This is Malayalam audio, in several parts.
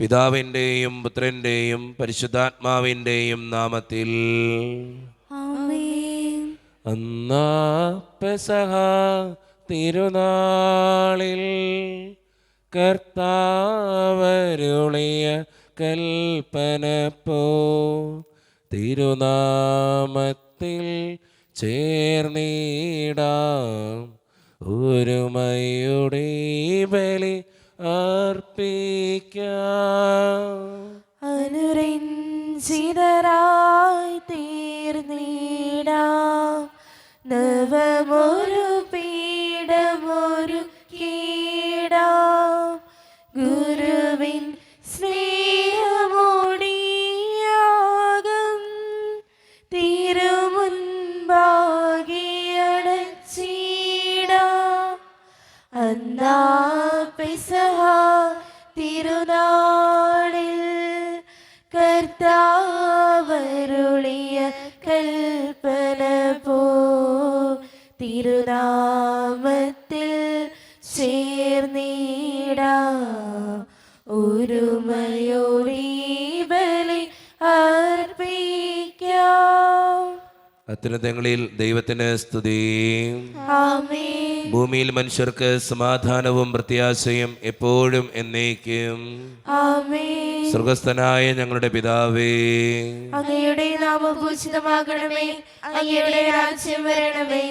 പിതാവിൻ്റെയും പുത്രൻ്റെയും പരിശുദ്ധാത്മാവിൻ്റെയും നാമത്തിൽ. ആമേൻ. അന്നാ പെസഹ തിരുനാളിൽ കർത്താവരുളിയ കൽപ്പന പോ തിരുനാമത്തിൽ ചേർന്നിടാം ഒരുമയുടെ ബലി അർപ്പിക്കാം. അനുരഞ്ജിതരായി തീർന്നിടാം നവമൊരു പീഠമൊരു കീടാം ഗുരുവിൻ സ്നേഹമോടിയാകം തിരുമുൻപാകിയടച്ചിടാം. അന്നാ പെസഹ തിരുനാളിൽ കർത്താവരുളിയ കൽപ്പന പോ തിരുനാമത്തിൽ ചേർന്നിടാം ഒരുമയോടെ ബലി അർപ്പിക്കാം. അത്യുന്നതങ്ങളിൽ ദൈവത്തിന് സ്തുതി. ആമേൻ. ഭൂമിയിൽ മനുഷ്യർക്ക് സമാധാനവും പ്രത്യാശയും എപ്പോഴും എന്നേക്കും. ആമേൻ. സ്വർഗസ്ഥനായ ഞങ്ങളുടെ പിതാവേ, അങ്ങയുടെ നാമം പൂജിതമാകണമേ. അങ്ങയുടെ രാജ്യം വരണമേ.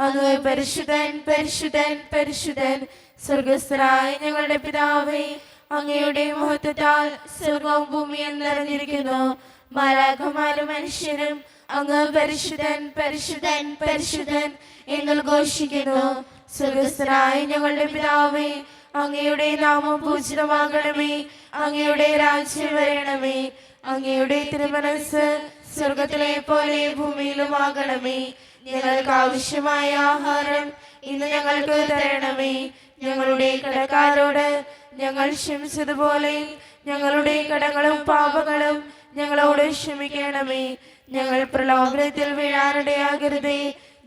അങ്ങ് പരിശുദ്ധൻ പരിശുദ്ധൻ പരിശുദ്ധൻ. സ്വർഗസ്ഥനായ ഞങ്ങളുടെ പിതാവേ, അങ്ങയുടെ മഹത്വത്താൽ സ്വർഗവും ഭൂമിയും നിറഞ്ഞിരിക്കുന്നു. മാലാഖമാരും മനുഷ്യരും അങ്ങ് പരിശുദ്ധൻ പരിശുദ്ധൻ പരിശുദ്ധൻ എന്ന് ഘോഷിക്കുന്നു. സ്വർഗസ്ഥനായ ഞങ്ങളുടെ പിതാവേ, അങ്ങയുടെ നാമം പൂജിതമാകണമേ. അങ്ങയുടെ രാജ്യം വരണമേ. അങ്ങയുടെ തിരുമനസ്സ് സ്വർഗത്തിലെ പോലെ ഭൂമിയിലുമാകണമേ. ഞങ്ങൾക്ക് ആവശ്യമായ ആഹാരം ഇന്ന് ഞങ്ങൾക്ക് തരണമേ. ഞങ്ങളുടെ കടക്കാരോട് ഞങ്ങൾ ക്ഷമിച്ചതുപോലെ ഞങ്ങളുടെ കടങ്ങളും പാപങ്ങളും ഞങ്ങളോട് ക്ഷമിക്കണമേ. ഞങ്ങൾ പ്രലോഭനത്തിൽ വീഴാനിടയാകരുതേ.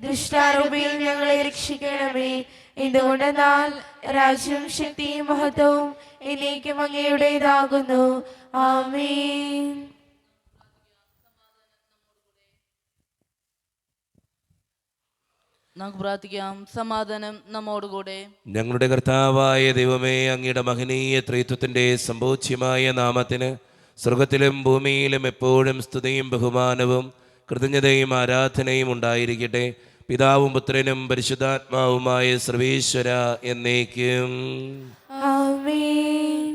ദുഷ്ടാരൂപിയിൽ ഞങ്ങളെ രക്ഷിക്കണമേ. എന്തുകൊണ്ടെന്നാൽ രാജ്യവും ശക്തിയും മഹത്വവും എന്നേക്കും അങ്ങയുടേതാകുന്നു. ആമേൻ. നമുക്ക് പ്രാർത്ഥിക്കാം. സമാധാനം നമ്മോടുകൂടെ. ഞങ്ങളുടെ കർത്താവായ ദൈവമേ, അങ്ങയുടെ മഹനീയ ത്രിത്വത്തിൻ്റെ സംഭോജ്യമായ നാമത്തിന് സ്വർഗത്തിലും ഭൂമിയിലും എപ്പോഴും സ്തുതിയും ബഹുമാനവും കൃതജ്ഞതയും ആരാധനയും ഉണ്ടായിരിക്കട്ടെ. പിതാവും പുത്രനും പരിശുദ്ധാത്മാവുമായ സർവേശ്വര എന്നേക്കും. ആമേൻ.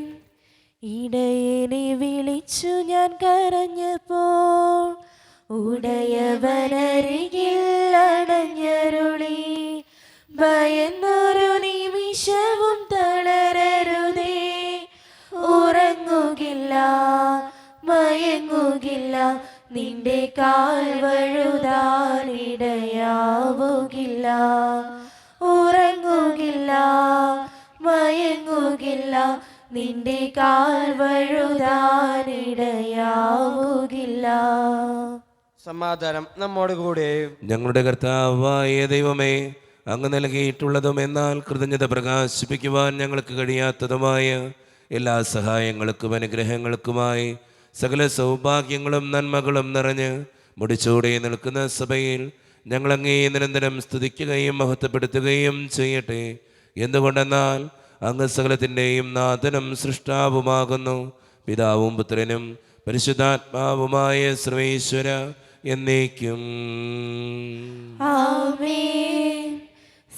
ഇടയനെ വിളിച്ചു ഞാൻ കരഞ്ഞപ്പോൾ ഉടയവനരികിൽ അണഞ്ഞരുളി. ഭയന്നൊരു നിമിഷവും തളരരുതേ. ഉറങ്ങുകില്ല മയങ്ങുകില്ല നിന്റെ കാൽ വഴുതാനിടയാവുകില്ല. ഉറങ്ങുകില്ല മയങ്ങുകില്ല നിന്റെ കാൽ വഴുതാനിടയാവുകില്ല. സമാധാനം നമ്മോട് കൂടെ. ഞങ്ങളുടെ കർത്താവായ ദൈവമേ, അങ്ങ് നൽകിയിട്ടുള്ളതും എന്നാൽ കൃതജ്ഞത പ്രകാശിപ്പിക്കുവാൻ ഞങ്ങൾക്ക് കഴിയാത്തതുമായ എല്ലാ സഹായങ്ങൾക്കും അനുഗ്രഹങ്ങൾക്കുമായി സകല സൗഭാഗ്യങ്ങളും നന്മകളും നിറഞ്ഞ് മുടിച്ചൂടെ നിൽക്കുന്ന സഭയിൽ ഞങ്ങളങ്ങേ നിരന്തരം സ്തുതിക്കുകയും മഹത്വപ്പെടുത്തുകയും ചെയ്യട്ടെ. എന്തുകൊണ്ടെന്നാൽ അങ്ങ് സകലത്തിൻ്റെയും നാഥനും സൃഷ്ടാവുമാകുന്നു. പിതാവും പുത്രനും പരിശുദ്ധാത്മാവുമായ സർവേശ്വര എന്നേക്കും. ആമേൻ.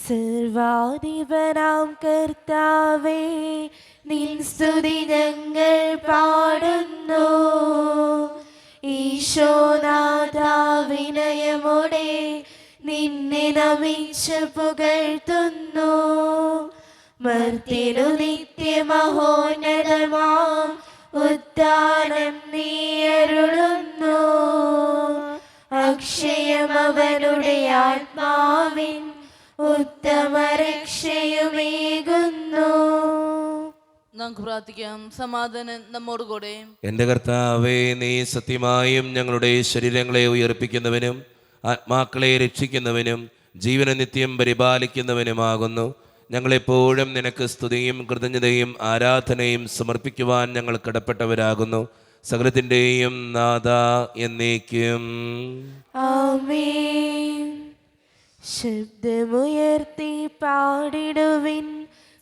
സർവാധിപനാം കർത്താവേ, നിൻ സ്തുതി ഞങ്ങൾ പാടുന്നു. ഈശോനാഥ വിനയമോടെ നിന്നെ നമിച്ച് പുകഴ്ത്തുന്നു. മർത്യനു നിത്യമഹോന്നതമാം ഉദ്ധാനം നീ അരുളുന്നു. അക്ഷയം അവനുടെ ആത്മാവിൻ ഉത്തമ രക്ഷയുമേകുന്നു. നമുക്ക് പ്രാർത്ഥിക്കാം. സമാധാനം നമ്മോടുകൂടെ. എൻ്റെ കർത്താവേ, നീ സത്യമായും ഞങ്ങളുടെ ശരീരങ്ങളെ ഉയർപ്പിക്കുന്നവനും ആത്മാക്കളെ രക്ഷിക്കുന്നവനും ജീവന നിത്യം പരിപാലിക്കുന്നവനുമാകുന്നു. ഞങ്ങളെപ്പോഴും നിനക്ക് സ്തുതിയും കൃതജ്ഞതയും ആരാധനയും സമർപ്പിക്കുവാൻ ഞങ്ങൾ കടപ്പെട്ടവരാകുന്നു. സകലത്തിൻ്റെയും നാഥ എന്നേക്കും. ആമേൻ. ശബ്ദമുയർത്തി പാടിടുവിൻ,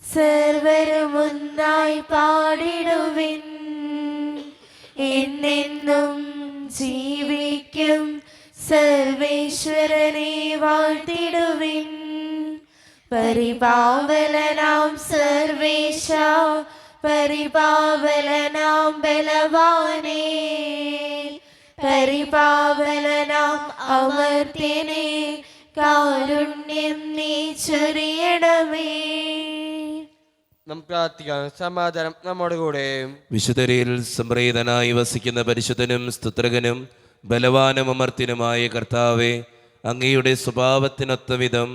സർവരും ഒന്നായി പാടിടുവിൻ. എന്നെന്നും ജീവിക്കും സർവേശ്വരനെ വാഴ്ത്തിടുവിൻ. പരിപാവലനാം സർവേശ, പരിപാവലനാം ബലവാനേ, പരിപാവലനാം അമർത്യനേ, കാരുണ്യം നീ ചൊരിയണമേ. നമുക്ക് പ്രാർത്ഥിക്കാം. സമാധാനം നമ്മോട് കൂടെ. വിശുദ്ധരിൽ സംപ്രീതനായി വസിക്കുന്ന പരിശുദ്ധനും സ്തുത്രകനും ബലവാനും അമർത്യനുമായ കർത്താവെ, അങ്ങയുടെ സ്വഭാവത്തിനൊത്ത വിധം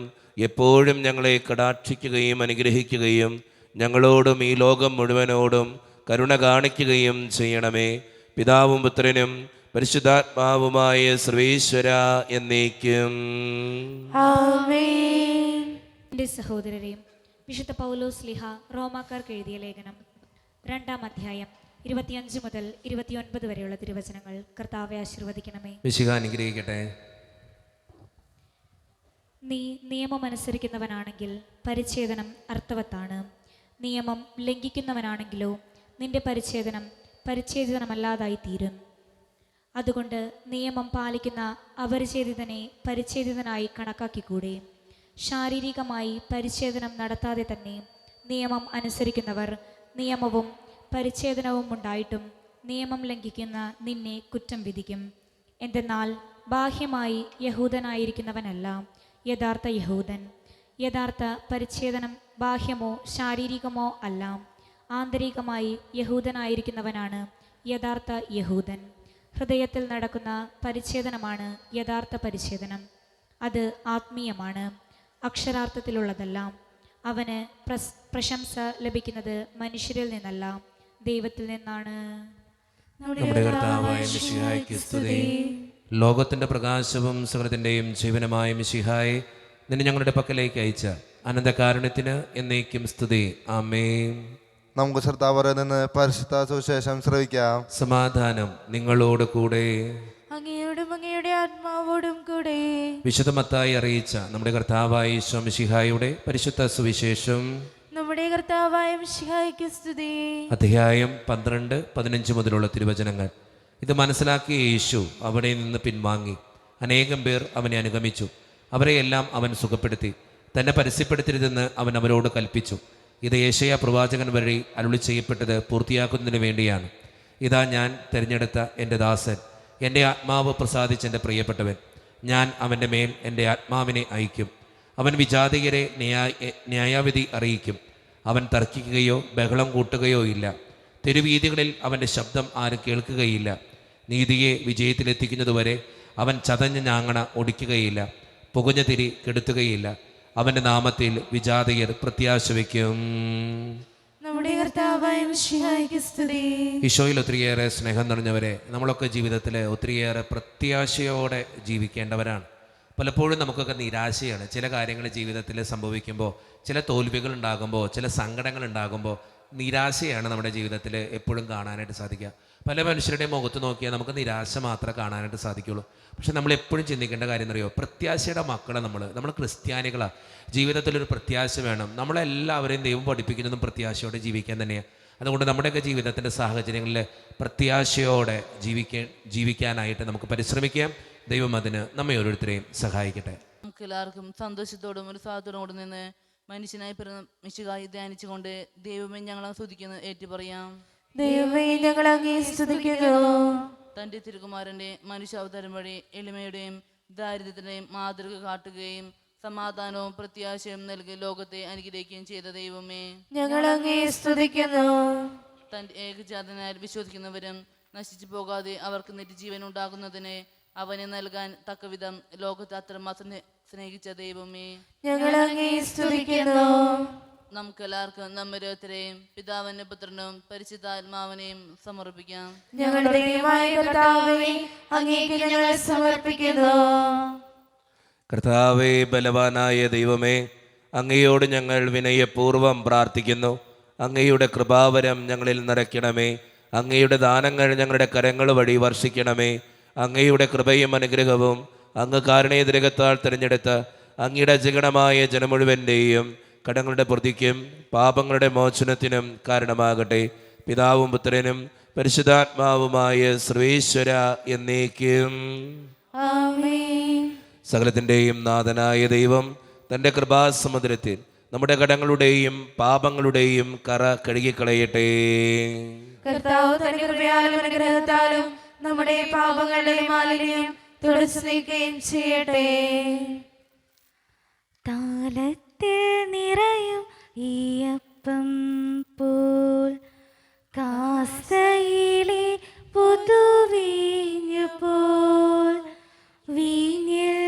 എപ്പോഴും ഞങ്ങളെ കടാക്ഷിക്കുകയും അനുഗ്രഹിക്കുകയും ഞങ്ങളോടും ഈ ലോകം മുഴുവനോടും കരുണ കാണിക്കുകയും ചെയ്യണമേ. പിതാവും പുത്രനും പരിശുദ്ധാത്മാവുമായ സർവേശ്വര എന്നേക്കും. ആമേൻ. എൻ്റെ സഹോദരരെയും വിശുദ്ധ പൗലോസ് സ്ലീഹ റോമാക്കാർക്ക് എഴുതിയ ലേഖനം 2-ാം അധ്യായം 25 മുതൽ 29 വരെയുള്ള തിരുവചനങ്ങൾ കർത്താവെ ആശീർവദിക്കണമേ. മിശിഹ അനുഗ്രഹിക്കട്ടെ. നീ നിയമം അനുസരിക്കുന്നവനാണെങ്കിൽ പരിച്ഛേദനം അർത്ഥവത്താണ്. നിയമം ലംഘിക്കുന്നവനാണെങ്കിലോ നിന്റെ പരിച്ഛേദനമല്ലാതായി തീരും. അതുകൊണ്ട് നിയമം പാലിക്കുന്ന അപരിച്ഛേദിതനെ പരിച്ഛേദിതനായി കണക്കാക്കിക്കൂടെ? ശാരീരികമായി പരിച്ഛേദനം നടത്താതെ തന്നെ നിയമം അനുസരിക്കുന്നവർ നിയമവും പരിച്ഛേദനവും ഉണ്ടായിട്ടും നിയമം ലംഘിക്കുന്ന നിന്നെ കുറ്റം വിധിക്കും. എന്തെന്നാൽ ബാഹ്യമായി യഹൂദനായിരിക്കുന്നവനല്ല യഥാർത്ഥ യഹൂദൻ. യഥാർത്ഥ പരിച്ഛേദനം ബാഹ്യമോ ശാരീരികമോ അല്ല, ആന്തരികമായി യഹൂദനായിരിക്കുന്നവനാണ് യഥാർത്ഥ യഹൂദൻ. ഹൃദയത്തിൽ നടക്കുന്ന പരിച്ഛേദനമാണ് യഥാർത്ഥ പരിച്ഛേദനം. അത് ആത്മീയമാണ്, അക്ഷരാർത്ഥത്തിലുള്ളതല്ല. അവന് പ്രശംസ ലഭിക്കുന്നത് മനുഷ്യരിൽ നിന്നല്ല, ദൈവത്തിൽ നിന്നാണ്. നമ്മുടെ കർത്താവായ മിശിഹായ്ക്ക് സ്തുതി. ലോകത്തിന്റെ പ്രകാശവും സകലത്തിന്റെയും ജീവനുമായ മിശിഹായെ, നിന്നെ ഞങ്ങളുടെ പക്കലേക്ക് അയച്ച അനന്തകാരുണ്യത്തിന് എന്നേക്കും സ്തുതി. ആമേൻ. നമുക്ക് കർത്താവിൽ നിന്ന് പരിശുദ്ധ സുവിശേഷം ശ്രവിക്കാം. സമാധാനം നിങ്ങളോട് കൂടെ. അങ്ങയോടും അങ്ങയുടെ ആത്മാവോടും കൂടെ. വിശുദ്ധ മത്തായി അറിയിച്ച നമ്മുടെ കർത്താവായ ഈശോ മിശിഹായുടെ പരിശുദ്ധ സുവിശേഷം. നമ്മുടെ കർത്താവായ മിശിഹായ്ക്ക് സ്തുതി. അധ്യായം 12-15 മുതലുള്ള തിരുവചനങ്ങൾ. ഇത് മനസ്സിലാക്കിയ യേശു അവിടെ നിന്ന് പിൻവാങ്ങി. അനേകം പേർ അവനെ അനുഗമിച്ചു. അവരെയെല്ലാം അവൻ സുഖപ്പെടുത്തി. തന്നെ പരസ്യപ്പെടുത്തരുതെന്ന് അവൻ അവരോട് കൽപ്പിച്ചു. ഇത് യേശയ്യാ പ്രവാചകൻ വഴി അരുളി ചെയ്യപ്പെട്ടത് പൂർത്തിയാക്കുന്നതിന് വേണ്ടിയാണ്. ഇതാ ഞാൻ തിരഞ്ഞെടുത്ത എൻ്റെ ദാസൻ, എൻ്റെ ആത്മാവ് പ്രസാദിച്ച എൻ്റെ പ്രിയപ്പെട്ടവൻ. ഞാൻ അവൻ്റെ മേൽ എൻ്റെ ആത്മാവിനെ അയക്കും. അവൻ വിജാതിയരെ ന്യായവിധി അറിയിക്കും. അവൻ തർക്കിക്കുകയോ ബഹളം കൂട്ടുകയോ ഇല്ല. തെരുവീഥികളിൽ അവൻ്റെ ശബ്ദം ആരും കേൾക്കുകയില്ല. നീതിയെ വിജയത്തിലെത്തിക്കുന്നതുവരെ അവൻ ചതഞ്ഞ ഞാങ്ങണ ഒടിക്കുകയില്ല, പുകഞ്ഞ തിരി കെടുത്തുകയില്ല. അവൻ്റെ നാമത്തിൽ വിജാതിയർ പ്രത്യാശ വയ്ക്കും. നമ്മുടെ കർത്താവായ മിശിഹായ്ക്ക് സ്തുതി. ഈശോയിൽ ഒത്തിരിയേറെ സ്നേഹം നിറഞ്ഞവരെ, നമ്മളൊക്കെ ജീവിതത്തിൽ ഒത്തിരിയേറെ പ്രത്യാശയോടെ ജീവിക്കേണ്ടവരാണ്. പലപ്പോഴും നമുക്കൊക്കെ നിരാശയാണ്. ചില കാര്യങ്ങൾ ജീവിതത്തിൽ സംഭവിക്കുമ്പോൾ, ചില തോൽവികൾ ഉണ്ടാകുമ്പോൾ, ചില സങ്കടങ്ങൾ ഉണ്ടാകുമ്പോൾ നിരാശയാണ് നമ്മുടെ ജീവിതത്തിൽ എപ്പോഴും കാണാനായിട്ട് സാധിക്കുക. പല മനുഷ്യരുടെ മുഖത്ത് നോക്കിയാൽ നമുക്ക് നിരാശ മാത്രമേ കാണാനായിട്ട് സാധിക്കുള്ളൂ. പക്ഷെ നമ്മൾ എപ്പോഴും ചിന്തിക്കേണ്ട കാര്യം എന്നറിയോ? പ്രത്യാശയുടെ മക്കളെ നമ്മൾ ക്രിസ്ത്യാനികളാണ്. ജീവിതത്തിലൊരു പ്രത്യാശ വേണം. നമ്മളെല്ലാവരെയും ദൈവം പഠിപ്പിക്കുന്നതും പ്രത്യാശയോടെ ജീവിക്കാൻ തന്നെയാണ്. അതുകൊണ്ട് നമ്മുടെയൊക്കെ ജീവിതത്തിൻ്റെ സാഹചര്യങ്ങളിൽ പ്രത്യാശയോടെ ജീവിക്കാനായിട്ട് നമുക്ക് പരിശ്രമിക്കാം. ദൈവം അതിന് നമ്മെ ഓരോരുത്തരെയും സഹായിക്കട്ടെ. നമുക്ക് എല്ലാവർക്കും സന്തോഷത്തോടും ഒരു സാധനത്തോടും നിന്ന് മനുഷ്യനായി പിറന്ന മിശിഹായെ ധ്യാനിച്ചുകൊണ്ട് ദൈവമേ ഞങ്ങളെ സ്തുതിക്കുന്നു ഏറ്റു പറയാം. ദൈവമേ ഞങ്ങൾ അങ്ങേ സ്തുതിക്കുന്നു. തൻ്റെ തിരുകുമാരൻ്റെ മനുഷ്യാവതാരം വഴി എളിമയുടെയും ദാരിദ്ര്യത്തിൻ്റെയും മാതൃക കാട്ടുകയും സമാധാനവും പ്രത്യാശയും നൽകി ലോകത്തെ അനുഗ്രഹിക്കുകയും ചെയ്ത ദൈവമേ ഞങ്ങൾ അങ്ങേ സ്തുതിക്കുന്നു. തൻ്റെ ഏകജാതനാൽ വിശ്വസിക്കുന്നവരും നശിച്ചു പോകാതെ അവർക്ക് നിത്യജീവൻ ഉണ്ടാകുന്നതിന് അവനെ നൽകാൻ തക്കവിധം ലോകത്തെ അത്രമാത്രം സ്നേഹിച്ച ദൈവമേ ഞങ്ങൾ അങ്ങേ സ്തുതിക്കുന്നു. നമുക്കെല്ലാവർക്കും നമ്മോരോരുത്തരെയും പിതാവിനും പുത്രനും പരിശുദ്ധാത്മാവിനെയും സമർപ്പിക്കാം. ഞങ്ങളുടെ ദൈവമായ കർത്താവേ, അങ്ങേക്ക് ഞങ്ങൾ സമർപ്പിക്കുന്നു. കർത്താവേ, ബലവാനായ ദൈവമേ, അങ്ങയോട് ഞങ്ങൾ വിനയപൂർവ്വം പ്രാർത്ഥിക്കുന്നു. അങ്ങയുടെ കൃപാവരം ഞങ്ങളിൽ നിറയ്ക്കണമേ. അങ്ങയുടെ ദാനങ്ങൾ ഞങ്ങളുടെ കരങ്ങൾ വഴി വർഷിക്കണമേ. അങ്ങയുടെ കൃപയും അനുഗ്രഹവും അങ്ങ് കാരുണ്യതിരകത്താൽ തിരഞ്ഞെടുത്ത അങ്ങയുടെ അജഗണമായ ജനം മുഴുവൻ്റെയും കടങ്ങളുടെ പ്രതിക്കും പാപങ്ങളുടെ മോചനത്തിനും കാരണമാകട്ടെ. പിതാവും പുത്രനും പരിശുദ്ധാത്മാവുമായ സർവേശ്വര എന്നേക്കും. ആമേൻ. സകലത്തിൻ്റെയും നാഥനായ ദൈവം തൻ്റെ കൃപാസമുദ്രത്തിൽ നമ്മുടെ കടങ്ങളുടെയും പാപങ്ങളുടെയും കറ കഴുകിക്കളയട്ടെ. കർത്താവ് തന്റെ കൃപയാലും അനുഗ്രഹത്താലും നമ്മുടെ പാപങ്ങളുടെ മാലിന്യം തുടച്ചു നീക്കുകയും ചെയ്യട്ടെ. താലത്തിൽ നിറയും ഈയപ്പം പോൽ കാസയിലെ പുതുവീഞ്ഞു പോൽ വീഞ്ഞിൽ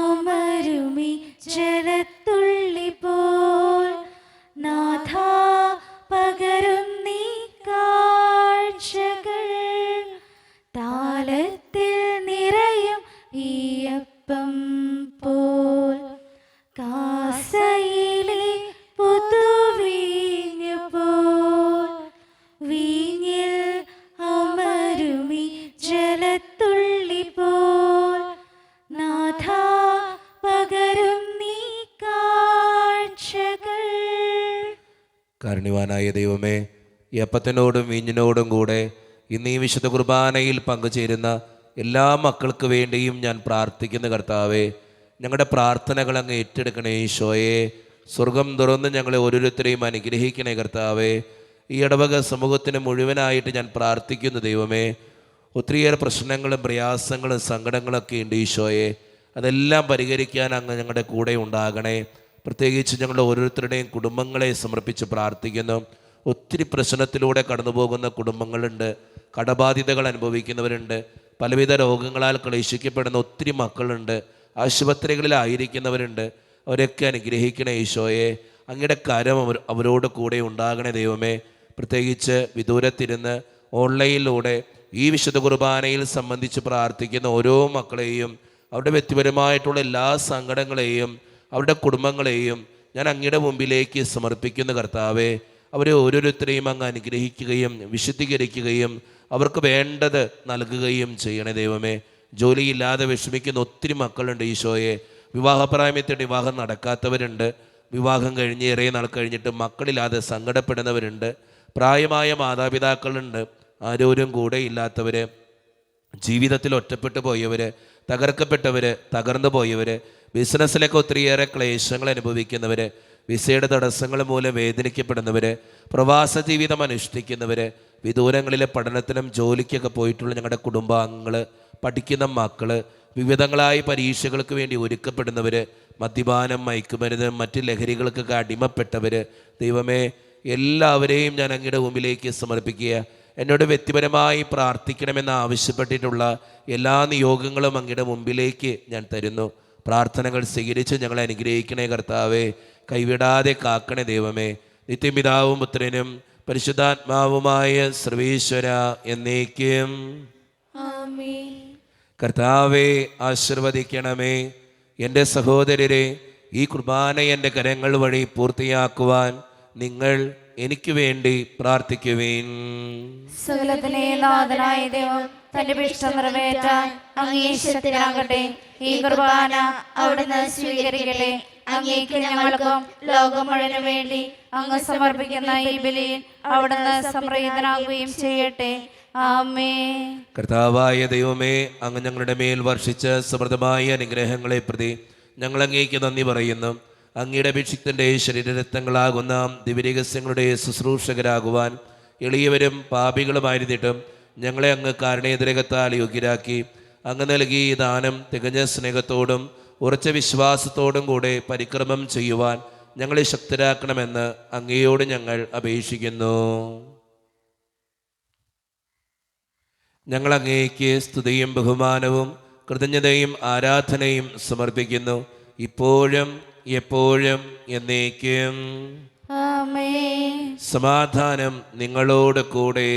അമരുമി ജലത്തുള്ളി പോൽ നാഥാ പകരുന്നീ കാഴ്ചകൾ. താലത്തിൽ നിറയും ഈയപ്പം പോൽ കാസയിലെ പുതുവീഞ്ഞു പോൽ വീഞ്ഞിൽ അമരുമി ജലത്തുള്ളി പോൽ നാഥാ പകരും നീ കാഴ്ചകൾ. കാരുണ്യവാനായ ദൈവമേ, ഈ അപ്പത്തിനോടും വീഞ്ഞിനോടും കൂടെ ഇന്ന് ഈ വിശുദ്ധ കുർബാനയിൽ പങ്കുചേരുന്ന എല്ലാ മക്കൾക്ക് വേണ്ടിയും ഞാൻ പ്രാർത്ഥിക്കുന്ന കർത്താവേ, ഞങ്ങളുടെ പ്രാർത്ഥനകൾ അങ്ങ് ഏറ്റെടുക്കണേ ഈശോയെ. സ്വർഗം തുറന്ന് ഞങ്ങളെ ഓരോരുത്തരെയും അനുഗ്രഹിക്കണേ കർത്താവേ. ഈ ഇടവക സമൂഹത്തിന് മുഴുവനായിട്ട് ഞാൻ പ്രാർത്ഥിക്കുന്നു ദൈവമേ. ഒത്തിരിയേറെ പ്രശ്നങ്ങളും പ്രയാസങ്ങളും സങ്കടങ്ങളൊക്കെ ഉണ്ട് ഈശോയെ. അതെല്ലാം പരിഹരിക്കാൻ അങ്ങ് ഞങ്ങളുടെ കൂടെ ഉണ്ടാകണേ. പ്രത്യേകിച്ച് ഞങ്ങളുടെ ഓരോരുത്തരുടെയും കുടുംബങ്ങളെ സമർപ്പിച്ച് പ്രാർത്ഥിക്കുന്നു. ഒത്തിരി പ്രശ്നത്തിലൂടെ കടന്നു പോകുന്ന കുടുംബങ്ങളുണ്ട്, കടബാധിതകൾ അനുഭവിക്കുന്നവരുണ്ട്, പലവിധ രോഗങ്ങളാൽ ക്ലേശിക്കപ്പെടുന്ന ഒത്തിരി മക്കളുണ്ട്, ആശുപത്രികളിലായിരിക്കുന്നവരുണ്ട്. അവരൊക്കെ അനുഗ്രഹിക്കണേ ഈശോയെ. അങ്ങയുടെ കരം അവരോട് കൂടെ ഉണ്ടാകണേ ദൈവമേ. പ്രത്യേകിച്ച് വിദൂരത്തിരുന്ന് ഓൺലൈനിലൂടെ ഈ വിശുദ്ധ കുർബാനയിൽ സംബന്ധിച്ച് പ്രാർത്ഥിക്കുന്ന ഓരോ മക്കളെയും അവരുടെ വ്യക്തിപരമായിട്ടുള്ള എല്ലാ സങ്കടങ്ങളെയും അവരുടെ കുടുംബങ്ങളെയും ഞാൻ അങ്ങയുടെ മുമ്പിലേക്ക് സമർപ്പിക്കുന്ന കർത്താവേ. അവരെ ഓരോരുത്തരെയും അങ്ങ് അനുഗ്രഹിക്കുകയും വിശുദ്ധീകരിക്കുകയും അവർക്ക് വേണ്ടത് നൽകുകയും ചെയ്യണേ ദൈവമേ. ജോലിയില്ലാതെ വിഷമിക്കുന്ന ഒത്തിരി മക്കളുണ്ട് ഈശോയെ. വിവാഹപ്രായത്തിൽ വിവാഹം നടക്കാത്തവരുണ്ട്, വിവാഹം കഴിഞ്ഞ് ഏറെ നാൾ കഴിഞ്ഞിട്ട് മക്കളില്ലാതെ സങ്കടപ്പെടുന്നവരുണ്ട്, പ്രായമായ മാതാപിതാക്കളുണ്ട്, ആരോരും കൂടെ ഇല്ലാത്തവർ, ജീവിതത്തിൽ ഒറ്റപ്പെട്ടു പോയവർ, തകർക്കപ്പെട്ടവർ, തകർന്നു പോയവർ, ബിസിനസ്സിലൊക്കെ ഒത്തിരിയേറെ ക്ലേശങ്ങൾ അനുഭവിക്കുന്നവർ, വിസയുടെ തടസ്സങ്ങൾ മൂലം വേദനിക്കപ്പെടുന്നവർ, പ്രവാസ ജീവിതം അനുഷ്ഠിക്കുന്നവർ, വിദൂരങ്ങളിലെ പഠനത്തിനും ജോലിക്കൊക്കെ പോയിട്ടുള്ള ഞങ്ങളുടെ കുടുംബാംഗങ്ങൾ, പഠിക്കുന്ന മക്കൾ, വിവിധങ്ങളായ പരീക്ഷകൾക്ക് വേണ്ടി ഒരുക്കപ്പെടുന്നവർ, മദ്യപാനം, മയക്കുമരുന്ന്, മറ്റ് ലഹരികൾക്കൊക്കെ അടിമപ്പെട്ടവർ, ദൈവമേ എല്ലാവരെയും ഞാൻ അങ്ങയുടെ മുമ്പിലേക്ക് സമർപ്പിക്കുക. എന്നോട് വ്യക്തിപരമായി പ്രാർത്ഥിക്കണമെന്ന് ആവശ്യപ്പെട്ടിട്ടുള്ള എല്ലാ നിയോഗങ്ങളും അങ്ങയുടെ മുമ്പിലേക്ക് ഞാൻ തരുന്നു. പ്രാർത്ഥനകൾ സ്വീകരിച്ച് ഞങ്ങളെ അനുഗ്രഹിക്കണേ കർത്താവേ. കൈവിടാതെ കാക്കണേ ദൈവമേ. നിത്യപിതാവും പുത്രനും പരിശുദ്ധാത്മാവുമായ സർവേശ്വര എന്നേക്കും. ആമേൻ. കർത്താവെ ആശീർവദിക്കണമേ. എൻ്റെ സഹോദരരെ, ഈ കുർബാന എൻ്റെ കരങ്ങൾ വഴി പൂർത്തിയാക്കുവാൻ നിങ്ങൾ എനിക്ക് വേണ്ടി പ്രാർത്ഥിക്കുവേൻ. സകലത്തിനെയും നാഥനായ ദൈവം തന്റെ ഇഷ്ടം നിറവേറ്റാൻ അങ്ങേ ശക്തനാകട്ടെ. ഈ കുർബാന അവിടുന്ന് സ്വീകരിക്കട്ടെ. അങ്ങേക്ക് ഞങ്ങൾക്കും ലോകം മുഴുവനു വേണ്ടി അങ്ങ് സമർപ്പിക്കുന്ന ഈ ബലിയിൽ അവിടുന്ന് സംപ്രീതനാകുകയും ചെയ്യട്ടെ. ആമേൻ. കർത്താവായ ദൈവമേ, അങ്ങ് ഞങ്ങളുടെ മേൽ വർഷിച്ച സമൃദ്ധമായ അനുഗ്രഹങ്ങളെ പ്രതി ഞങ്ങൾ അങ്ങേക്ക് നന്ദി പറയുന്നു. അങ്ങയുടെ അഭിഷിക്തൻ്റെ ശരീരരക്തങ്ങളാകുന്ന ദിവ്യരഹസ്യങ്ങളുടെ ശുശ്രൂഷകരാകുവാൻ എളിയവരും പാപികളുമായിരുന്നിട്ടും ഞങ്ങളെ അങ്ങ് കാരുണ്യതിരകത്താൽ യോഗ്യരാക്കി. അങ്ങ് നൽകി ഈ ദാനം തികഞ്ഞ സ്നേഹത്തോടും ഉറച്ച വിശ്വാസത്തോടും കൂടെ പരിക്രമം ചെയ്യുവാൻ ഞങ്ങളെ ശക്തരാക്കണമെന്ന് അങ്ങയോട് ഞങ്ങൾ അപേക്ഷിക്കുന്നു. ഞങ്ങൾ അങ്ങേക്ക് സ്തുതിയും ബഹുമാനവും കൃതജ്ഞതയും ആരാധനയും സമർപ്പിക്കുന്നു, ഇപ്പോഴും എപ്പോഴും എന്നേക്കും. ആമേൻ. സമാധാനം നിങ്ങളോട് കൂടെ.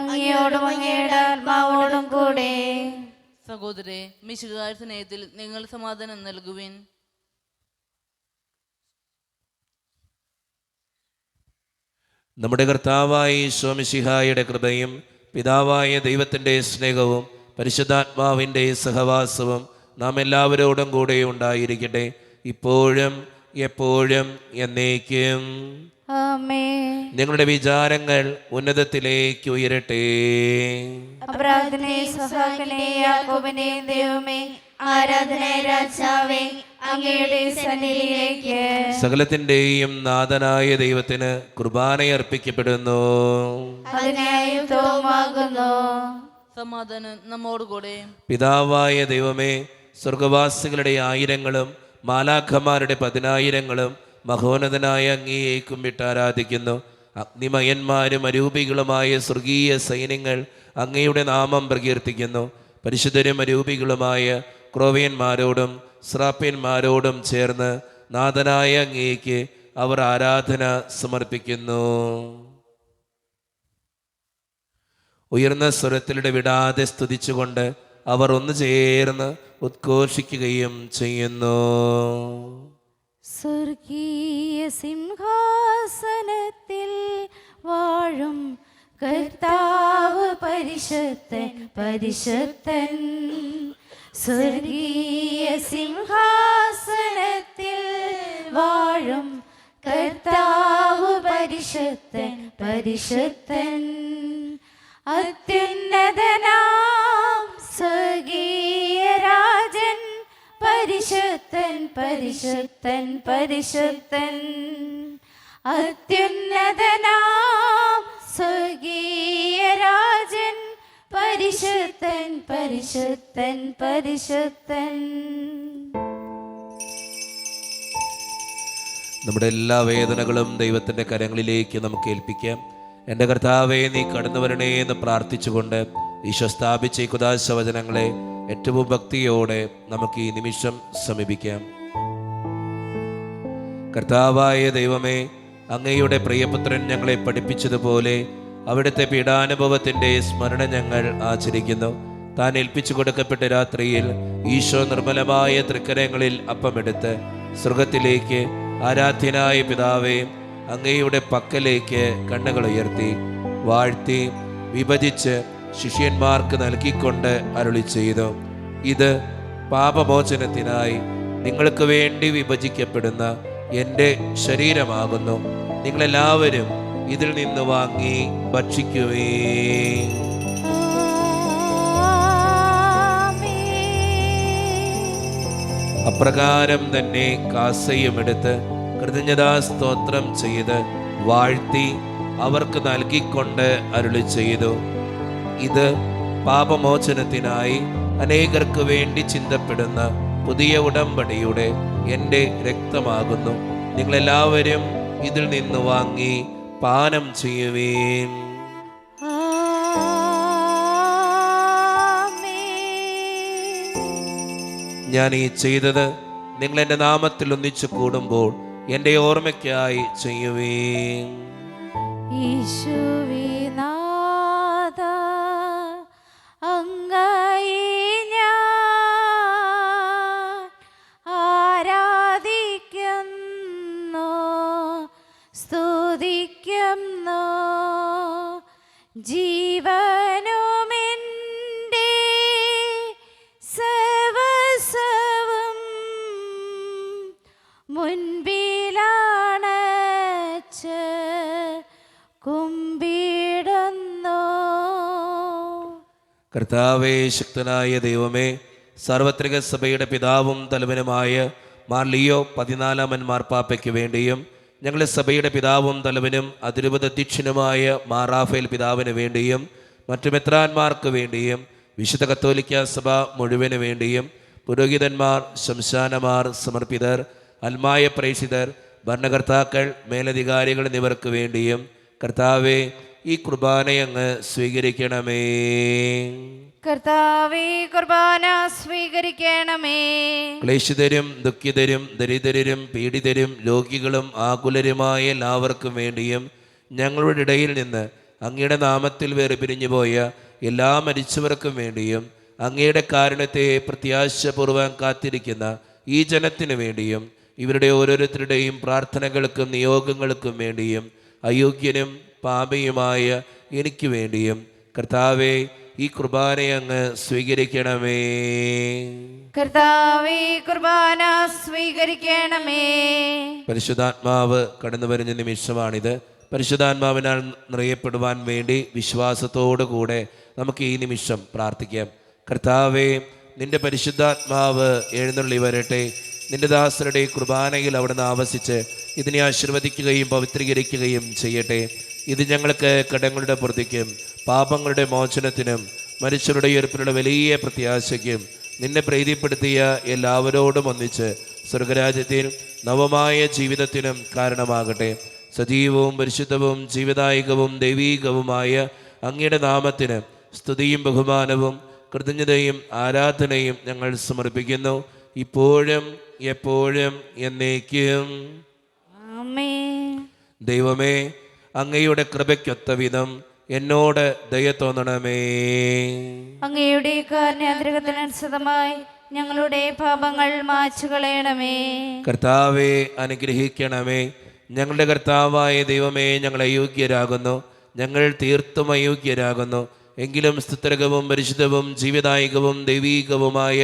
അങ്ങയോടും അങ്ങയുടെ ആത്മാവോടും കൂടെ. സഹോദരരെ, മിശിഹായുടെ സ്നേഹത്തിൽ നിങ്ങൾ സമാധാനം നൽകുവിൻ. നമ്മുടെ കർത്താവായ ഈശോ മിശിഹായുടെ കൃപയും പിതാവായ ദൈവത്തിൻ്റെ സ്നേഹവും പരിശുദ്ധാത്മാവിൻ്റെ സഹവാസവും നാം എല്ലാവരോടും കൂടെ ഉണ്ടായിരിക്കട്ടെ, ഇപ്പോഴും എപ്പോഴും എന്നേക്കും. ആമേൻ. നിങ്ങളുടെ വിചാരങ്ങൾ ഉന്നതത്തിലേക്ക് ഉയരട്ടെ. പ്രാർത്ഥനയെ സഹാക്കണേ യാക്കോബിനെ ദൈവമേ, ആരാധന രാജാവേ, അങ്ങയുടെ സന്നിധിയിലേക്ക് സകലത്തിൻ്റെയും നാഥനായ ദൈവത്തിന് കുർബാനയർപ്പിക്കപ്പെടുന്നു. അതിനായുക്തവുമാകുന്നു. സമാധാനം നമ്മോടുകൂടെ. പിതാവായ ദൈവമേ, സ്വർഗവാസികളുടെ ആയിരങ്ങളും മാലാഖമാരുടെ 10,000ങ്ങളും മഹോന്നതനായ അങ്ങയെ കുമ്പിട്ട് ആരാധിക്കുന്നു. അഗ്നിമയന്മാരും അരൂപികളുമായ സ്വർഗീയ സൈന്യങ്ങൾ അങ്ങയുടെ നാമം പ്രകീർത്തിക്കുന്നു. പരിശുദ്ധരും അരൂപികളുമായ ക്രോവ്യന്മാരോടും സ്രാപ്യന്മാരോടും ചേർന്ന് നാഥനായ അങ്ങേക്ക് അവർ ആരാധന സമർപ്പിക്കുന്നു. ഉയർന്ന സ്വരത്തിലൂടെ വിടാതെ സ്തുതിച്ചുകൊണ്ട് അവർ ഒന്ന് ചേർന്ന് ഉദ്ഘോഷിക്കുകയും ചെയ്യുന്നു. സ്വർഗീയ സിംഹാസനത്തിൽ വാഴും കർത്താവ് പരിശുദ്ധൻ പരിശുദ്ധൻ. സ്വർഗീയ സിംഹാസനത്തിൽ വാഴും കർത്താവ് പരിശുദ്ധൻ പരിശുദ്ധൻ. അത്യുന്നതനാം സ്വർഗീയ രാജൻ പരിശുദ്ധൻ പരിശുദ്ധൻ പരിശുദ്ധൻ. അത്യുന്നതനാം സ്വർഗീയ രാജൻ പരിശുദ്ധൻ പരിശുദ്ധൻ പരിശുദ്ധൻ. നമ്മുടെ എല്ലാ വേദനകളും ദൈവത്തിൻ്റെ കരങ്ങളിലേക്ക് നമുക്ക് ഏൽപ്പിക്കാം. എൻ്റെ കർത്താവേ, നീ കടന്നു വരണേ എന്ന് പ്രാർത്ഥിച്ചുകൊണ്ട് ഈശോ സ്ഥാപിച്ച ഈ കുദാശവചനങ്ങളെ ഏറ്റവും ഭക്തിയോടെ നമുക്ക് ഈ നിമിഷം സമീപിക്കാം. കർത്താവായ ദൈവമേ, അങ്ങയുടെ പ്രിയപുത്രൻ ഞങ്ങളെ പഠിപ്പിച്ചതുപോലെ അവിടുത്തെ പീഡാനുഭവത്തിൻ്റെ സ്മരണ ഞങ്ങൾ ആചരിക്കുന്നു. താൻ ഏൽപ്പിച്ചു കൊടുക്കപ്പെട്ട രാത്രിയിൽ ഈശോ നിർമ്മലമായ തൃക്കരങ്ങളിൽ അപ്പമെടുത്ത് സ്വർഗത്തിലേക്ക് ആരാധ്യനായ പിതാവേ അങ്ങയുടെ പക്കലേക്ക് കണ്ണുകൾ ഉയർത്തി വാഴ്ത്തി വിഭജിച്ച് ശിഷ്യന്മാർക്ക് നൽകിക്കൊണ്ട് അരുളി ചെയ്തു, ഇത് പാപമോചനത്തിനായി നിങ്ങൾക്ക് വേണ്ടി വിഭജിക്കപ്പെടുന്ന എൻ്റെ ശരീരമാകുന്നു. നിങ്ങളെല്ലാവരും ഇതിൽ നിന്ന് വാങ്ങി ഭക്ഷിക്കുവേ. അപ്രകാരം തന്നെ കാസയുമെടുത്ത് കൃതജ്ഞതാ സ്തോത്രം ചെയ്ത് വാഴ്ത്തി അവർക്ക് നൽകിക്കൊണ്ട് അരുളി ചെയ്തു, ഇത് പാപമോചനത്തിനായി അനേകർക്ക് വേണ്ടി ചിന്തപ്പെടുന്ന പുതിയ ഉടമ്പടിയുടെ എൻ്റെ രക്തമാകുന്നു. നിങ്ങളെല്ലാവരും ഇതിൽ നിന്ന് വാങ്ങി പാനം ചെയ്യുവേൻ. ഞാൻ ഈ ചെയ്തത് നിങ്ങൾ എൻ്റെ നാമത്തിൽ ഒന്നിച്ചു കൂടുമ്പോൾ എൻ്റെ ഓർമ്മയ്ക്കായി ചെയ്യുവേൻ. യേശുവേ നാഥ, അങ്ങയെ ഞാൻ ആരാധിക്കുന്നു സ്തുതിക്കുന്നു. ജീവനുമെൻ്റെ സർവ്വസ്വവും മുൻപിലാണച്ച് കുമ്പിടുന്നു. കർത്താവേ, ശക്തനായ ദൈവമേ, സാർവത്രിക സഭയുടെ പിതാവും തലവനുമായ മാർ ലിയോ 14 മാർപ്പാപ്പയ്ക്ക് വേണ്ടിയും ഞങ്ങളുടെ സഭയുടെ പിതാവും തലവനും അതിരൂപത അധ്യക്ഷനുമായ മാർ റാഫേൽ പിതാവിന് വേണ്ടിയും മറ്റു മെത്രാന്മാർക്ക് വേണ്ടിയും വിശുദ്ധ കത്തോലിക്ക സഭ മുഴുവന് വേണ്ടിയും പുരോഹിതന്മാർ, ശംശാനമാർ, സമർപ്പിതർ, അൽമായ പ്രേക്ഷിതർ, ഭരണകർത്താക്കൾ, മേലധികാരികൾ എന്നിവർക്ക് വേണ്ടിയും കർത്താവേ, ഈ കുർബാനയങ്ങ് സ്വീകരിക്കണമേ. കർത്താവേ, കുർബാന സ്വീകരിക്കണമേ. ക്ലേശിതരും ദുഃഖിതരും ദരിദ്രരും പീഡിതരും രോഗികളും ആകുലരുമായ എല്ലാവർക്കും വേണ്ടിയും ഞങ്ങളുടെ ഇടയിൽ നിന്ന് അങ്ങയുടെ നാമത്തിൽ വേർപിരിഞ്ഞു പോയ എല്ലാ മരിച്ചവർക്കും വേണ്ടിയും അങ്ങയുടെ കാരുണ്യത്തെ പ്രത്യാശപൂർവ്വം കാത്തിരിക്കുന്ന ഈ ജനത്തിനു വേണ്ടിയും ഇവരുടെ ഓരോരുത്തരുടെയും പ്രാർത്ഥനകൾക്കും നിയോഗങ്ങൾക്കും വേണ്ടിയും അയോഗ്യനും പാപിയുമായ എനിക്ക് വേണ്ടിയും കർത്താവെ ഈ കുർബാനയെ അങ്ങ് സ്വീകരിക്കണമേ. കർത്താവേ കുർബാന സ്വീകരിക്കണമേ. പരിശുദ്ധാത്മാവ് കടന്നു വരുന്ന നിമിഷമാണിത്. പരിശുദ്ധാത്മാവിനാൽ നിറയപ്പെടുവാൻ വേണ്ടി വിശ്വാസത്തോടു കൂടെ നമുക്ക് ഈ നിമിഷം പ്രാർത്ഥിക്കാം. കർത്താവേ, നിന്റെ പരിശുദ്ധാത്മാവ് എഴുന്നള്ളി വരട്ടെ. നിന്റെ ദാസരുടെ കുർബാനയിൽ അവിടുന്ന് ആവസിച്ച് ഇതിനെ ആശീർവദിക്കുകയും പവിത്രീകരിക്കുകയും ചെയ്യട്ടെ. ഇത് ഞങ്ങൾക്ക് കടങ്ങളുടെ പ്രതിക്കും പാപങ്ങളുടെ മോചനത്തിനും മനുഷ്യരുടെ ഉയർപ്പിനുള്ള വലിയ പ്രത്യാശയ്ക്കും നിന്നെ പ്രീതിപ്പെടുത്തിയ എല്ലാവരോടും ഒന്നിച്ച് സ്വർഗരാജ്യത്തിൽ നവമായ ജീവിതത്തിനും കാരണമാകട്ടെ. സജീവവും പരിശുദ്ധവും ജീവദായകവും ദൈവീകവുമായ അങ്ങയുടെ നാമത്തിന് സ്തുതിയും ബഹുമാനവും കൃതജ്ഞതയും ആരാധനയും ഞങ്ങൾ സമർപ്പിക്കുന്നു, ഇപ്പോഴും എപ്പോഴും എന്നേക്കും. ആമേൻ. ദൈവമേ, അങ്ങയുടെ കൃപയ്ക്കൊത്ത വിധം എന്നോട് ദയ തോന്നണമേ. അങ്ങയുടെ കാരുണ്യാതിരകത്തിനനുസൃതമായി ഞങ്ങളുടെ പാപങ്ങൾ മായ്ച്ചു കളയണമേ. കർത്താവെ അനുഗ്രഹിക്കണമേ. ഞങ്ങളുടെ കർത്താവായ ദൈവമേ, ഞങ്ങൾ അയോഗ്യരാകുന്നു, ഞങ്ങൾ തീർത്തും അയോഗ്യരാകുന്നു. എങ്കിലും സ്തുത്യർഹവും പരിശുദ്ധവും ജീവദായകവും ദൈവീകവുമായ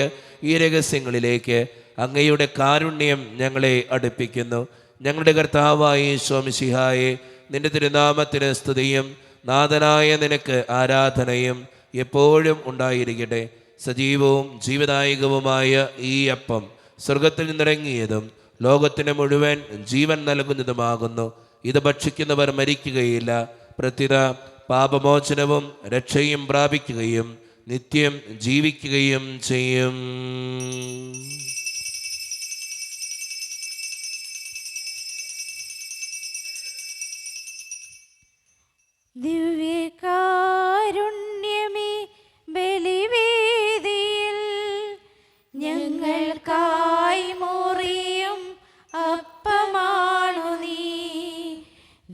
ഈ രഹസ്യങ്ങളിലേക്ക് അങ്ങയുടെ കാരുണ്യം ഞങ്ങളെ അടുപ്പിക്കുന്നു. ഞങ്ങളുടെ കർത്താവായ യേശു മിശിഹായെ, നിന്റെ തിരുനാമത്തിന് സ്തുതിയും നാഥനായ നിനക്ക് ആരാധനയും എപ്പോഴും ഉണ്ടായിരിക്കട്ടെ. സജീവവും ജീവദായകവുമായ ഈ അപ്പം സ്വർഗത്തിൽ നിന്നിറങ്ങിയതും ലോകത്തിന് മുഴുവൻ ജീവൻ നൽകുന്നതുമാകുന്നു. ഇത് ഭക്ഷിക്കുന്നവർ മരിക്കുകയില്ല, പ്രത്യുത പാപമോചനവും രക്ഷയും പ്രാപിക്കുകയും നിത്യം ജീവിക്കുകയും ചെയ്യും. ദിവ്യകാരുണ്യമേ, ബലിവേദിയിൽ ഞങ്ങൾക്കായി മുറിയും അപ്പമാണു നീ.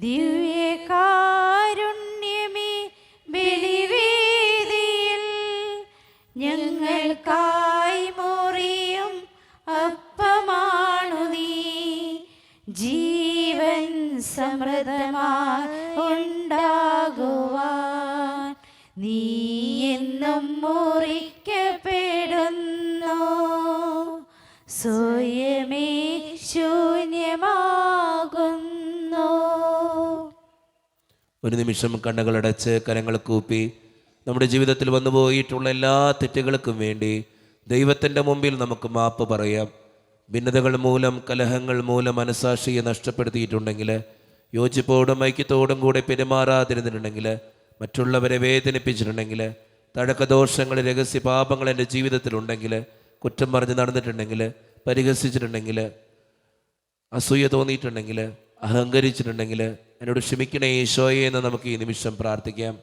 ദിവ്യകാരുണ്യമേ, ബലിവേദിയിൽ ഞങ്ങൾക്കായി മുറിയും അപ്പമാണു നീ. ജീവൻ സമൃദ്ധമായി ഉണ്ടാകുവാൻ നീ എന്നും മുറിക്കപ്പെടുന്നു. സ്വയമേ ശൂന്യമാകുന്നു. ഒരു നിമിഷം കണ്ണുകളടച്ച് കരങ്ങൾ കൂപ്പി നമ്മുടെ ജീവിതത്തിൽ വന്നുപോയിട്ടുള്ള എല്ലാ തെറ്റുകൾക്കും വേണ്ടി ദൈവത്തിൻ്റെ മുമ്പിൽ നമുക്ക് മാപ്പ് പറയാം. ഭിന്നതകൾ മൂലം, കലഹങ്ങൾ മൂലം മനസാക്ഷിയെ നഷ്ടപ്പെടുത്തിയിട്ടുണ്ടെങ്കിൽ, യോജിപ്പോടും ഐക്യത്തോടും കൂടെ പെരുമാറാതിരുന്നിട്ടുണ്ടെങ്കിൽ, മറ്റുള്ളവരെ വേദനിപ്പിച്ചിട്ടുണ്ടെങ്കിൽ, തഴക്കദോഷങ്ങൾ, രഹസ്യ പാപങ്ങൾ എൻ്റെ ജീവിതത്തിലുണ്ടെങ്കിൽ, കുറ്റം പറഞ്ഞ് നടന്നിട്ടുണ്ടെങ്കിൽ, പരിഹസിച്ചിട്ടുണ്ടെങ്കിൽ, അസൂയ തോന്നിയിട്ടുണ്ടെങ്കിൽ, അഹങ്കരിച്ചിട്ടുണ്ടെങ്കിൽ എന്നോട് ക്ഷമിക്കണേ ഈശോയെ എന്ന് നമുക്ക് ഈ നിമിഷം പ്രാർത്ഥിക്കാം.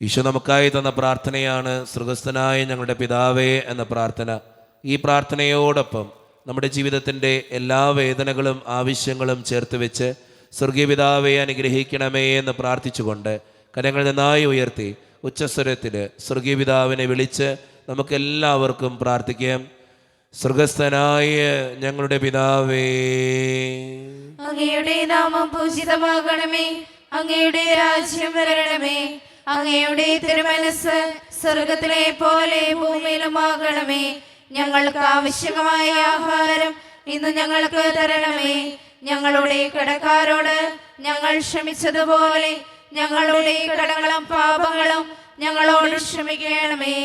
ഈശോ നമുക്കായി തന്ന പ്രാർത്ഥനയാണ് സ്വർഗസ്ഥനായ ഞങ്ങളുടെ പിതാവേ എന്ന പ്രാർത്ഥന. ഈ പ്രാർത്ഥനയോടൊപ്പം നമ്മുടെ ജീവിതത്തിൻ്റെ എല്ലാ വേദനകളും ആവശ്യങ്ങളും ചേർത്ത് വെച്ച് സ്വർഗീയ പിതാവേ അനുഗ്രഹിക്കണമേ എന്ന് പ്രാർത്ഥിച്ചുകൊണ്ട് കരങ്ങൾ നന്നായി ഉയർത്തി ഉച്ചസ്വരത്തിൽ സ്വർഗീയ പിതാവിനെ വിളിച്ച് നമുക്കെല്ലാവർക്കും പ്രാർത്ഥിക്കാം. സ്വർഗസ്ഥനായ ഞങ്ങളുടെ പിതാവേ, അങ്ങയുടെ നാമം പൂജിതമാകണമേ. അങ്ങയുടെ രാജ്യം വരണമേ. അങ്ങയുടെ തിരുമനസ് സ്വർഗത്തിലെ പോലെ ഭൂമിയിലുമാകണമേ. ഞങ്ങൾക്ക് ആവശ്യമായ ആഹാരം ഇന്ന് ഞങ്ങൾക്ക് തരണമേ. ഞങ്ങളുടെ കടക്കാരോട് ഞങ്ങൾ ക്ഷമിച്ചതുപോലെ ഞങ്ങളുടെ കടങ്ങളും പാപങ്ങളും ഞങ്ങളോട് ക്ഷമിക്കണമേ.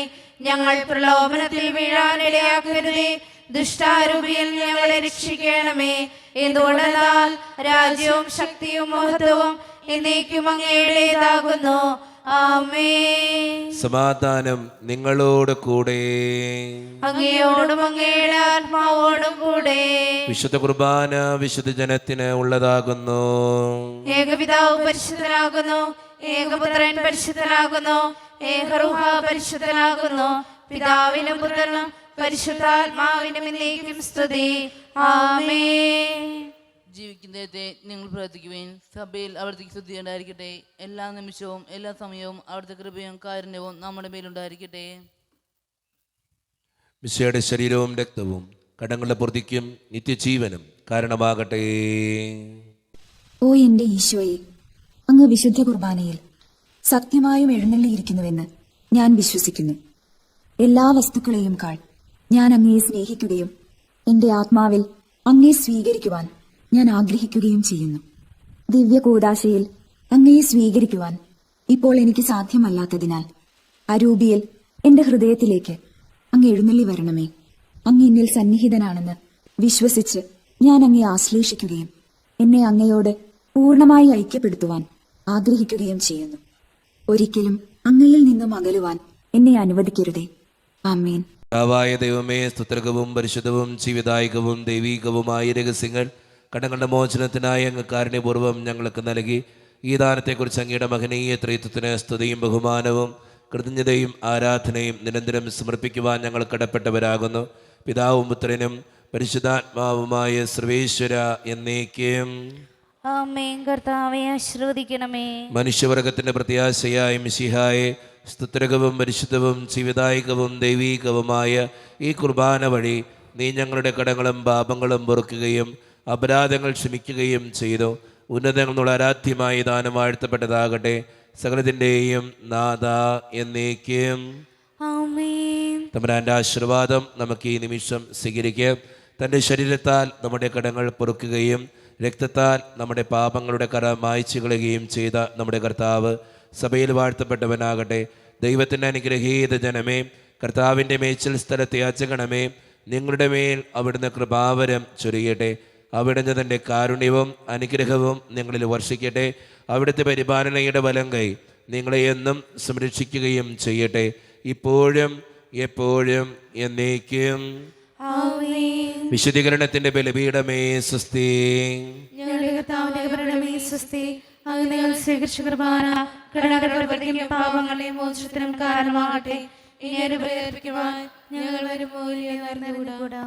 ഞങ്ങൾ പ്രലോഭനത്തിൽ വീഴാനിടയാക്കരുതേ. ദുഷ്ടാരൂപിയിൽ ഞങ്ങളെ രക്ഷിക്കണമേ. എന്തുകൊണ്ടെന്നാൽ രാജ്യവും ശക്തിയും മഹത്വവും എന്നേക്കും അങ്ങയുടേതാകുന്നു. ആമേൻ. സമാധാനം നിങ്ങളോട് കൂടെ. അങ്ങയോടും അങ്ങയുടെ ആത്മാവോടും കൂടെ. വിശുദ്ധ കുർബാന വിശുദ്ധ ജനത്തിന് ഉള്ളതാകുന്നു. ഏകപിതാവ് പരിശുദ്ധനാകുന്നു. ഏകപുത്രൻ പരിശുദ്ധനാകുന്നു. ഏകറുഹ പരിശുദ്ധനാകുന്നു. പിതാവിനും പുത്രനും പരിശുദ്ധാത്മാവിനും എന്നേക്കും സ്തുതി. ആമേൻ. ജീവിക്കുന്ന ദൈവത്തെ നിങ്ങൾ പ്രാർത്ഥിക്കുവേൻ. സഭയിൽ അവിടുത്തെ സ്തുതി ഉണ്ടായിരിക്കട്ടെ. എല്ലാ നിമിഷവും എല്ലാ സമയവും അവിടുത്തെ കൃപയും കാരുണ്യവും നമ്മുടെ മേലുണ്ടായിരിക്കട്ടെ. മിശിഹായുടെ ശരീരവും രക്തവും കടങ്ങളുടെ പൂർത്തിക്കും നിത്യജീവനും കാരണമാകട്ടെ. ഓ എന്റെ ഈശോയെ, അങ്ങ് വിശുദ്ധ കുർബാനയിൽ സത്യമായും എഴുന്നള്ളിയിരിക്കുന്നുവെന്ന് ഞാൻ വിശ്വസിക്കുന്നു. എല്ലാ വസ്തുക്കളെയും കാൾ ഞാൻ അങ്ങയെ സ്നേഹിക്കുകയും എന്റെ ആത്മാവിൽ അങ്ങയെ സ്വീകരിക്കുവാൻ ഞാൻ ആഗ്രഹിക്കുകയും ചെയ്യുന്നു. ദിവ്യ കൂദാശയിൽ അങ്ങയെ സ്വീകരിക്കുവാൻ ഇപ്പോൾ എനിക്ക് സാധ്യമല്ലാത്തതിനാൽ അരൂപിയിൽ എന്റെ ഹൃദയത്തിലേക്ക് അങ്ങ് എഴുന്നള്ളി വരണമേ. അങ്ങ് എന്നിൽ സന്നിഹിതനാണെന്ന് വിശ്വസിച്ച് ഞാൻ അങ്ങയെ ആശ്ലേഷിക്കുകയും എന്നെ അങ്ങയോട് പൂർണ്ണമായി ഐക്യപ്പെടുത്തുവാൻ ആഗ്രഹിക്കുകയും ചെയ്യുന്നു. ഒരിക്കലും അങ്ങയിൽ നിന്നും അകലുവാൻ എന്നെ അനുവദിക്കരുതേ. ആമേൻ. കർത്താവായ ദൈവമേ, സ്തുത്യർഹവും പരിശുദ്ധവും ജീവിതായികവും ദൈവീകവുമായ രഹസ്യങ്ങൾ കടങ്ങളുടെ മോചനത്തിനായി അങ്ങ് കാരുണ്യപൂർവ്വം ഞങ്ങൾക്ക് നൽകി. ഈ ദാനത്തെക്കുറിച്ച് അങ്ങയുടെ മഹനീയ ത്രിത്വത്തിന് സ്തുതിയും ബഹുമാനവും കൃതജ്ഞതയും ആരാധനയും നിരന്തരം സമർപ്പിക്കുവാൻ ഞങ്ങൾ കടപ്പെട്ടവരാകുന്നു. പിതാവും പുത്രനും പരിശുദ്ധാത്മാവുമായ സർവേശ്വര എന്നേക്കും. ആമേൻ. കർത്താവെ ആശീർവദിക്കണമേ. മനുഷ്യവർഗത്തിന്റെ പ്രത്യാശയായ മിശിഹായെ, സ്തുത്യർഹവും പരിശുദ്ധവും ജീവിതായികവും ദൈവീകവുമായ ഈ കുർബാന വഴി നീ ഞങ്ങളുടെ കടങ്ങളും പാപങ്ങളും പൊറുക്കുകയും അപരാധങ്ങൾ ക്ഷമിക്കുകയും ചെയ്തു. ഉന്നതങ്ങളുള്ള ആരാധ്യമായി ദാനം വാഴ്ത്തപ്പെട്ടതാകട്ടെ. സകലത്തിൻ്റെയും നാഥ എന്നേക്കും. ആമേൻ. തമ്പുരാന്റെ ആശീർവാദം നമുക്ക് ഈ നിമിഷം സ്വീകരിക്കാം. തൻ്റെ ശരീരത്താൽ നമ്മുടെ കടങ്ങൾ പൊറുക്കുകയും രക്തത്താൽ നമ്മുടെ പാപങ്ങളുടെ കറ മായ്ച്ചു കളയുകയും ചെയ്ത നമ്മുടെ കർത്താവ് സഭയിൽ വാഴ്ത്തപ്പെട്ടവനാകട്ടെ. ദൈവത്തിൻ്റെ അനുഗ്രഹീത ജനമേ, കർത്താവിൻ്റെ മേച്ചിൽ സ്ഥലത്തെ യാചകണമേ, നിങ്ങളുടെ മേൽ അവിടുന്ന് കൃപാവരം ചൊരിയട്ടെ. അവിടുന്ന് തൻ്റെ കാരുണ്യവും അനുഗ്രഹവും നിങ്ങളിൽ വർഷിക്കട്ടെ. അവിടുത്തെ പരിപാലനയുടെ വലം കൈ നിങ്ങളെ എന്നും സംരക്ഷിക്കുകയും ചെയ്യട്ടെ, ഇപ്പോഴും എപ്പോഴും എന്നേക്കും. വിശുദ്ധീകരണത്തിന്റെ ബലിപീഠമേ സ്വസ്തി. ഞങ്ങളുടെ കർത്താവിന്റെ കരുണമേ സ്വസ്തി. അങ്ങ് നിങ്ങൾ സ്വീകരിച്ച കുർബാന കരുണകളുടെ പാപങ്ങളെയും മോചനത്തിനും കാരണമാകട്ടെ. ഇനി അനുഗ്രഹിക്കുവാൻ ഞങ്ങൾ ഒരു മൂല്യം കൂടാ.